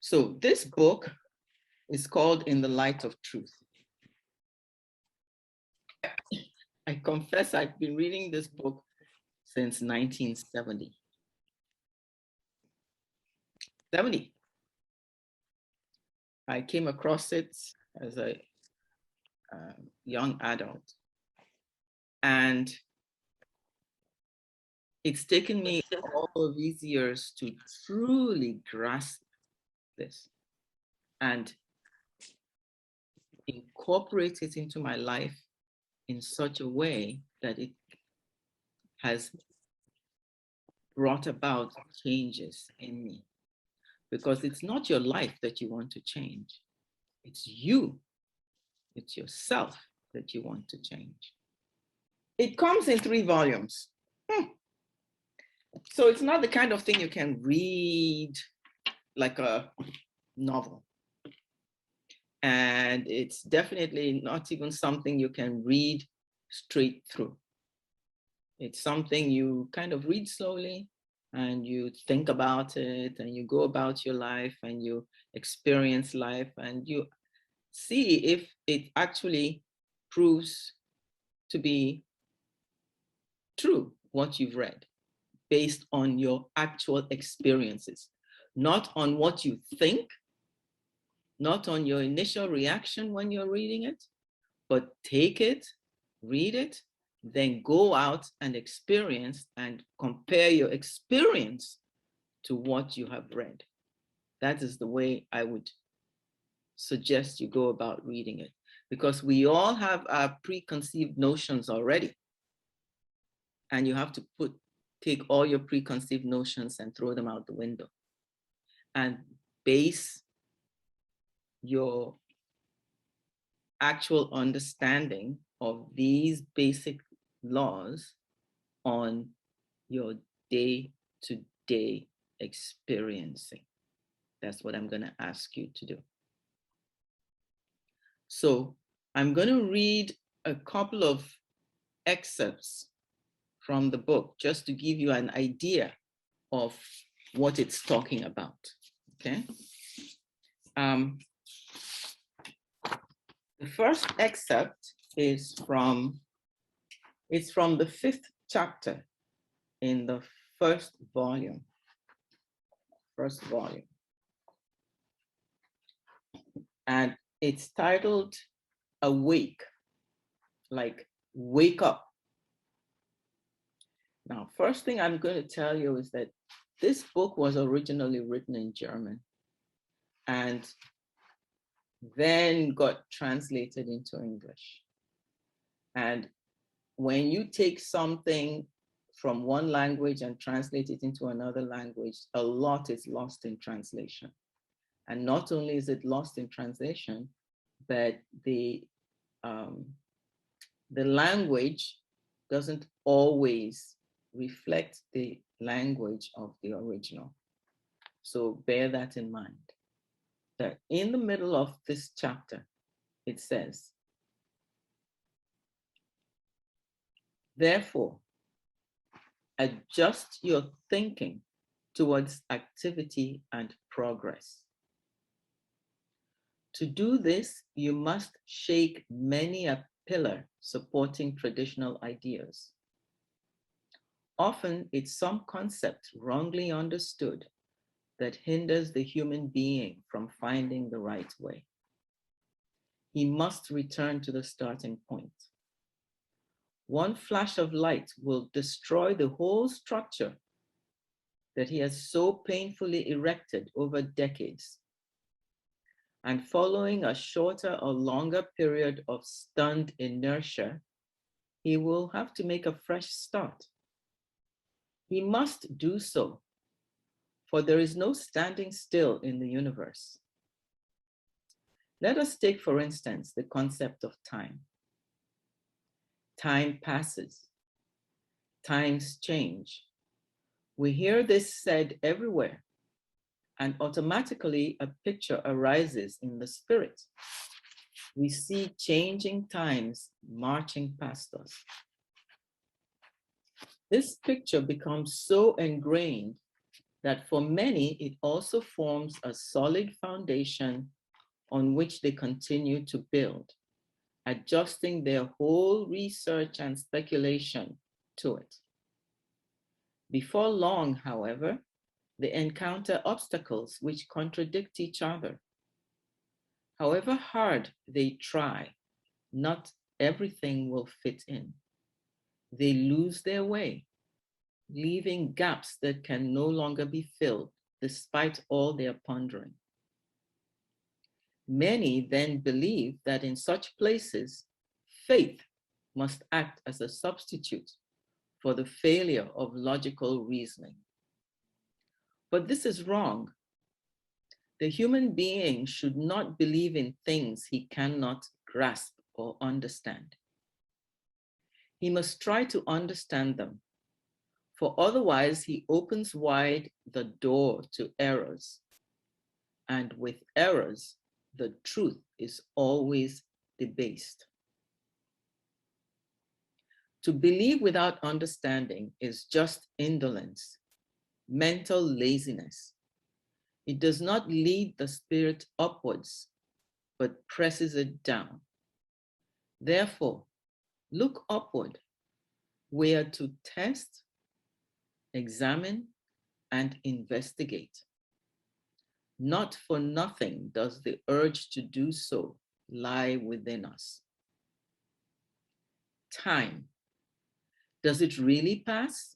So this book is called In the Light of Truth. I confess I've been reading this book since 1970. 70. I came across it as a young adult. And it's taken me all of these years to truly grasp this and incorporate it into my life in such a way that it has brought about changes in me. Because it's not your life that you want to change. It's you. It's yourself that you want to change. It comes in 3 volumes. So it's not the kind of thing you can read like a novel. And it's definitely not even something you can read straight through. It's something you kind of read slowly and you think about it and you go about your life and you experience life and you see if it actually proves to be true, what you've read, based on your actual experiences, not on what you think, not on your initial reaction when you're reading it, but take it, read it, then go out and experience and compare your experience to what you have read. That is the way I would suggest you go about reading it, because we all have our preconceived notions already. And you have to take all your preconceived notions and throw them out the window and base your actual understanding of these basic laws on your day-to-day experiencing. That's what I'm going to ask you to do. So I'm going to read a couple of excerpts from the book just to give you an idea of what it's talking about, okay? The first excerpt is from the 5th chapter in the first volume. And it's titled Awake, like wake up. Now, first thing I'm going to tell you is that this book was originally written in German and then got translated into English. And when you take something from one language and translate it into another language, a lot is lost in translation. And not only is it lost in translation, but the language doesn't always reflect the language of the original. So bear that in mind. That in the middle of this chapter, it says, therefore, adjust your thinking towards activity and progress. To do this, you must shake many a pillar supporting traditional ideas. Often it's some concept wrongly understood that hinders the human being from finding the right way. He must return to the starting point. One flash of light will destroy the whole structure that he has so painfully erected over decades. And following a shorter or longer period of stunned inertia, he will have to make a fresh start. He must do so, for there is no standing still in the universe. Let us take, for instance, the concept of time. Time passes. Times change. We hear this said everywhere, and automatically a picture arises in the spirit. We see changing times marching past us. This picture becomes so ingrained that for many, it also forms a solid foundation on which they continue to build, adjusting their whole research and speculation to it. Before long, however, they encounter obstacles which contradict each other. However hard they try, not everything will fit in. They lose their way, leaving gaps that can no longer be filled despite all their pondering. Many then believe that in such places, faith must act as a substitute for the failure of logical reasoning. But this is wrong. The human being should not believe in things he cannot grasp or understand. He must try to understand them, for otherwise he opens wide the door to errors. And with errors, the truth is always debased. To believe without understanding is just indolence, mental laziness. It does not lead the spirit upwards, but presses it down. Therefore, look upward, where to test, examine, and investigate. Not for nothing does the urge to do so lie within us. Time. Does it really pass?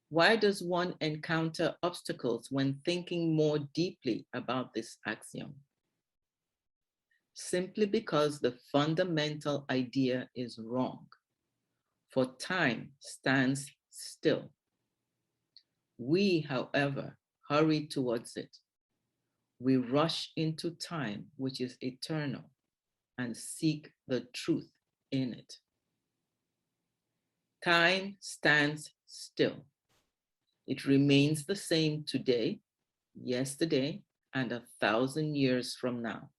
Why does one encounter obstacles when thinking more deeply about this axiom? Simply because the fundamental idea is wrong, for time stands still. We, however, hurry towards it. We rush into time, which is eternal, and seek the truth in it. Time stands still. It remains the same today, yesterday, and 1,000 years from now.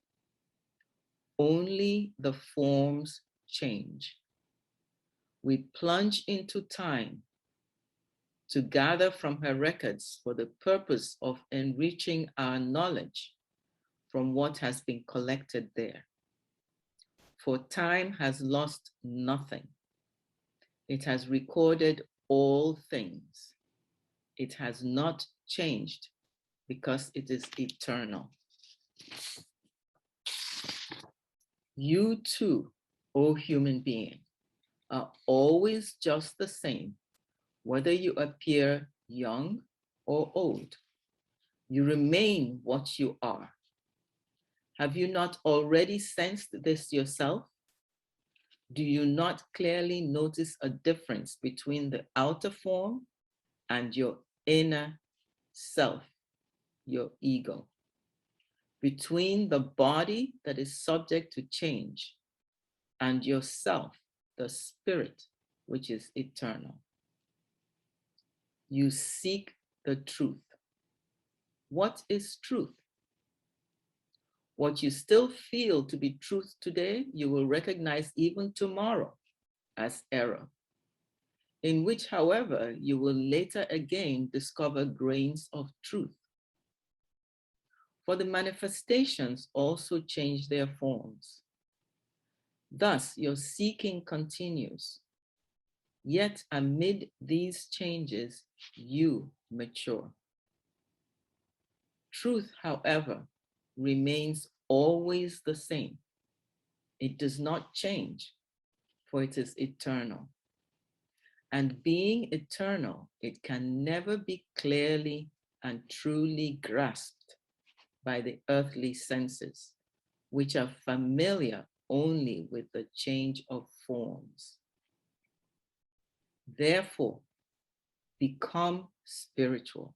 Only the forms change. We plunge into time to gather from her records for the purpose of enriching our knowledge from what has been collected there. For time has lost nothing. It has recorded all things. It has not changed because it is eternal. You too, O human being, are always just the same, whether you appear young or old. You remain what you are. Have you not already sensed this yourself? Do you not clearly notice a difference between the outer form and your inner self, your ego? Between the body that is subject to change and yourself, the spirit, which is eternal. You seek the truth. What is truth? What you still feel to be truth today, you will recognize even tomorrow as error, in which, however, you will later again discover grains of truth. For the manifestations also change their forms. Thus, your seeking continues. Yet amid these changes, you mature. Truth, however, remains always the same. It does not change, for it is eternal. And being eternal, it can never be clearly and truly grasped by the earthly senses, which are familiar only with the change of forms. Therefore, become spiritual,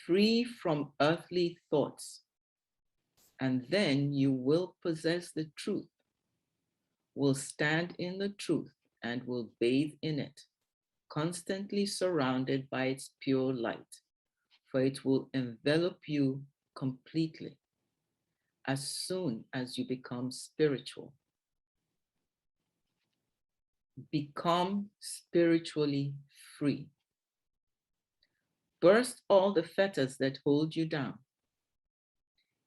free from earthly thoughts, and then you will possess the truth, will stand in the truth, and will bathe in it, constantly surrounded by its pure light, for it will envelop you completely as soon as you become spiritual. Become spiritually free. Burst all the fetters that hold you down.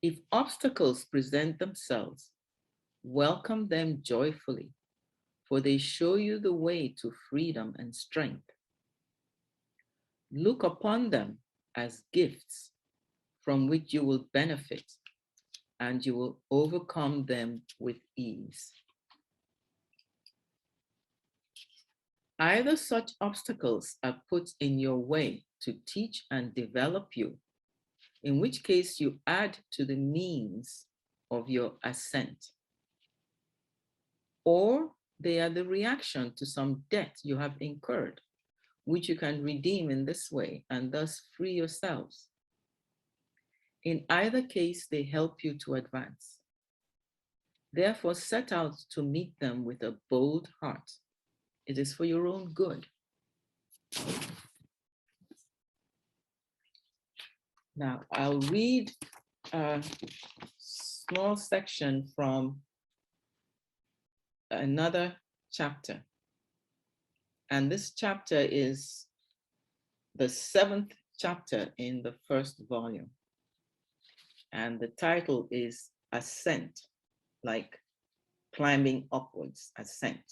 If obstacles present themselves, welcome them joyfully, for they show you the way to freedom and strength. Look upon them as gifts from which you will benefit, and you will overcome them with ease. Either such obstacles are put in your way to teach and develop you, in which case you add to the means of your ascent, or they are the reaction to some debt you have incurred, which you can redeem in this way and thus free yourselves. In either case, they help you to advance. Therefore, set out to meet them with a bold heart. It is for your own good. Now, I'll read a small section from another chapter. And this chapter is the 7th chapter in the first volume. And the title is Ascent, like climbing upwards, ascent,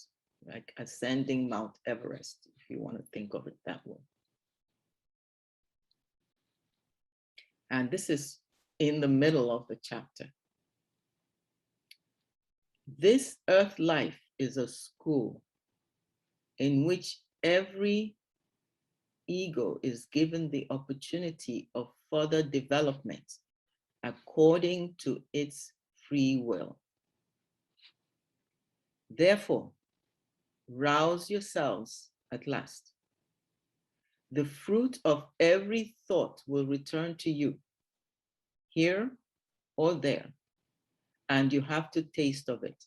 like ascending Mount Everest, if you want to think of it that way. And this is in the middle of the chapter. This earth life is a school in which every ego is given the opportunity of further development according to its free will. Therefore, rouse yourselves at last. The fruit of every thought will return to you, here or there, and you have to taste of it.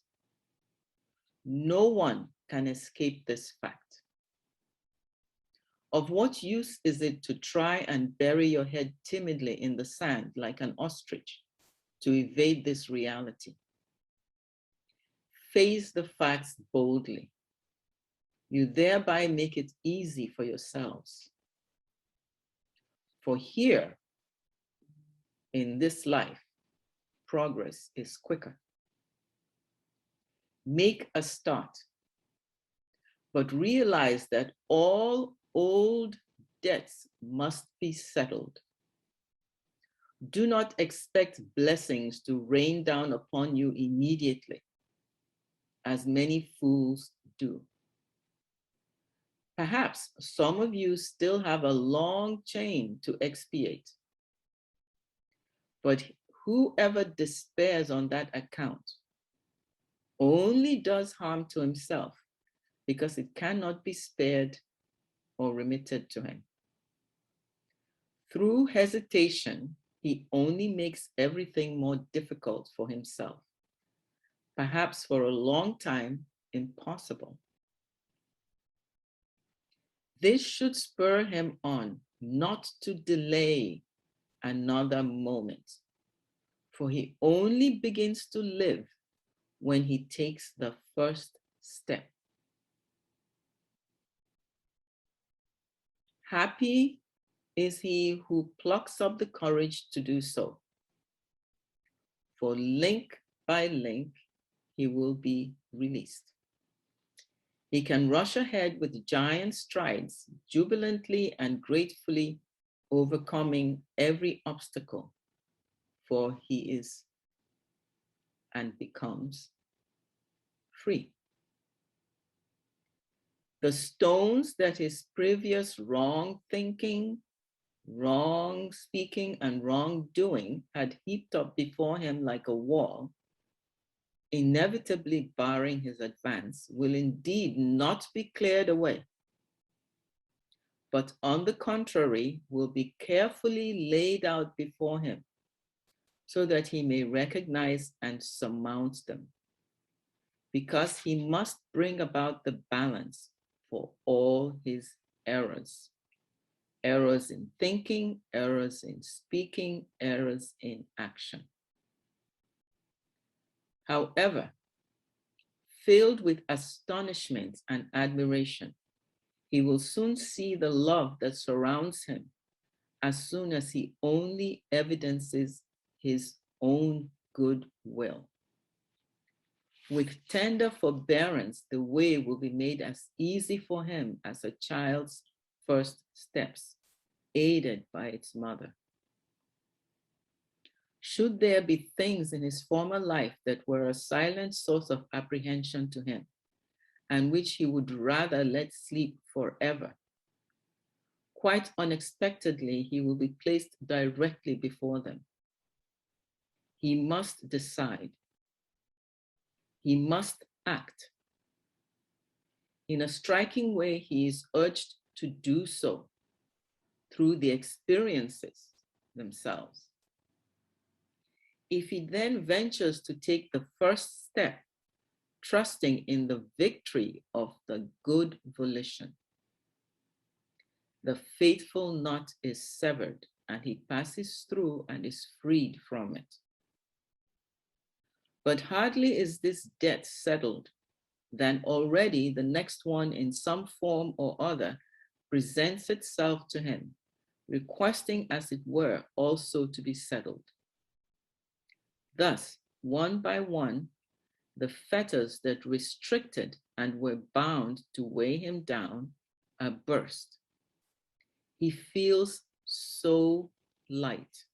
No one can escape this fact. Of what use is it to try and bury your head timidly in the sand like an ostrich to evade this reality? Face the facts boldly. You thereby make it easy for yourselves. For here, in this life, progress is quicker. Make a start, but realize that all old debts must be settled. Do not expect blessings to rain down upon you immediately, as many fools do. Perhaps some of you still have a long chain to expiate, but whoever despairs on that account only does harm to himself, because it cannot be spared or remitted to him. Through hesitation, he only makes everything more difficult for himself, perhaps for a long time impossible. This should spur him on not to delay another moment, for he only begins to live when he takes the first step. Happy is he who plucks up the courage to do so, for link by link, he will be released. He can rush ahead with giant strides, jubilantly and gratefully overcoming every obstacle, for he is and becomes free. The stones that his previous wrong thinking, wrong speaking, and wrong doing had heaped up before him like a wall, inevitably barring his advance, will indeed not be cleared away, but on the contrary, will be carefully laid out before him, so that he may recognize and surmount them, because he must bring about the balance for all his errors. Errors in thinking, errors in speaking, errors in action. However, filled with astonishment and admiration, he will soon see the love that surrounds him as soon as he only evidences his own good will. With tender forbearance, the way will be made as easy for him as a child's first steps, aided by its mother. Should there be things in his former life that were a silent source of apprehension to him, and which he would rather let sleep forever, quite unexpectedly, he will be placed directly before them. He must decide. He must act. In a striking way, he is urged to do so through the experiences themselves. If he then ventures to take the first step, trusting in the victory of the good volition, the faithful knot is severed and he passes through and is freed from it. But hardly is this debt settled than already the next one in some form or other presents itself to him, requesting as it were also to be settled. Thus, one by one, the fetters that restricted and were bound to weigh him down are burst. He feels so light.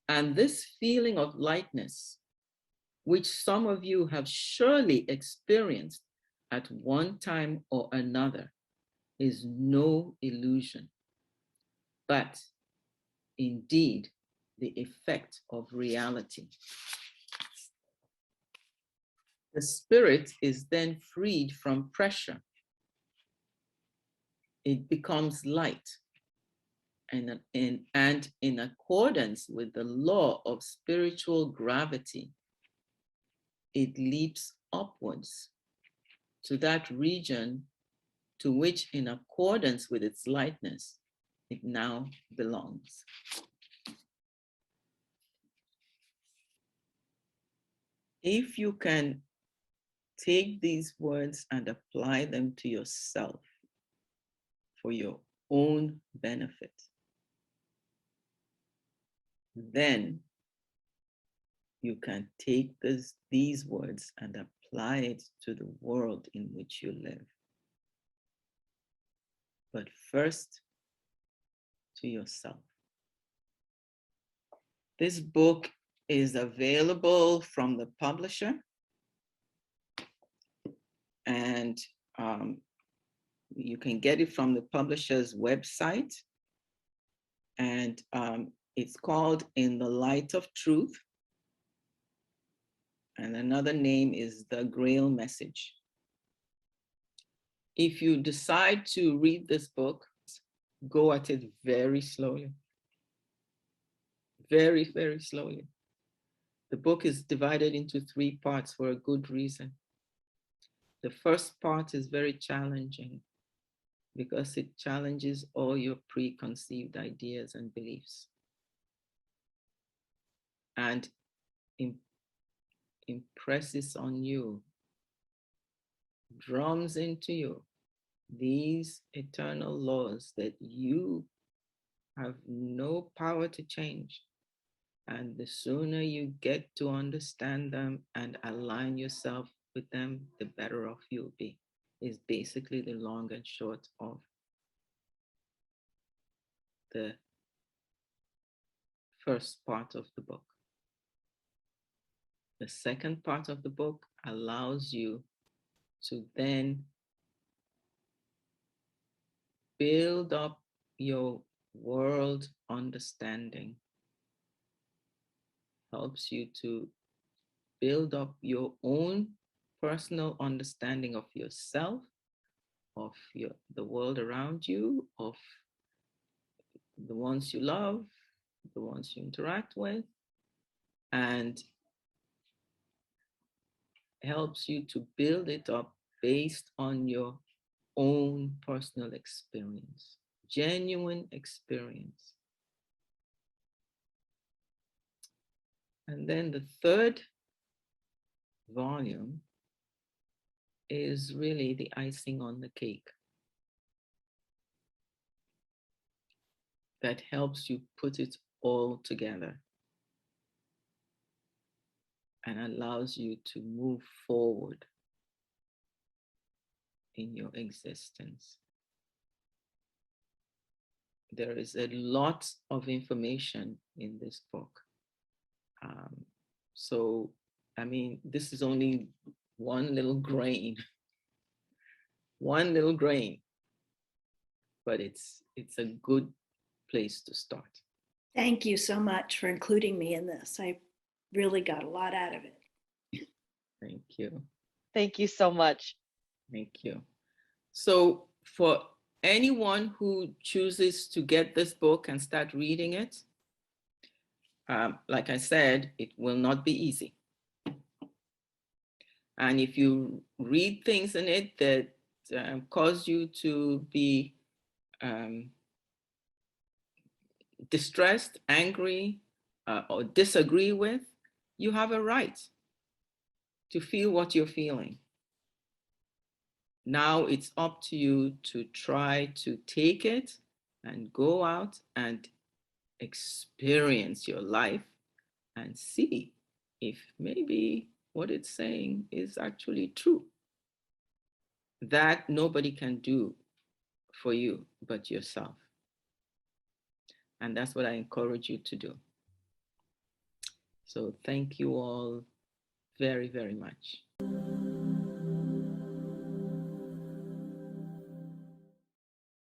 And this feeling of lightness, which some of you have surely experienced at one time or another, is no illusion, but indeed the effect of reality. The spirit is then freed from pressure. It becomes light, and in accordance with the law of spiritual gravity, it leaps upwards to that region to which, in accordance with its lightness, it now belongs. If you can take these words and apply them to yourself for your own benefit, then you can take these words and apply it to the world in which you live. But first, to yourself. This book is available from the publisher, and you can get it from the publisher's website, and it's called In the Light of Truth, and another name is The Grail Message. If you decide to read this book, go at it very slowly. Very, very slowly. The book is divided into 3 parts for a good reason. The first part is very challenging because it challenges all your preconceived ideas and beliefs, and impresses on you, drums into you these eternal laws that you have no power to change. And the sooner you get to understand them and align yourself with them, the better off you'll be, is basically the long and short of the first part of the book. The second part of the book allows you to then build up your world understanding, helps you to build up your own personal understanding of yourself, of the world around you, of the ones you love, the ones you interact with, and helps you to build it up based on your own personal experience, genuine experience. And then the third volume is really the icing on the cake. that helps you put it all together and allows you to move forward in your existence. There is a lot of information in this book. So, I mean, this is only one little grain, but it's a good place to start. Thank you so much for including me in this. I really got a lot out of it. Thank you. Thank you so much. Thank you. So for anyone who chooses to get this book and start reading it, like I said, it will not be easy. And if you read things in it that cause you to be distressed, angry, or disagree with, you have a right to feel what you're feeling. Now it's up to you to try to take it and go out and experience your life and see if maybe what it's saying is actually true. That nobody can do for you but yourself. And that's what I encourage you to do. So thank you all very, very much.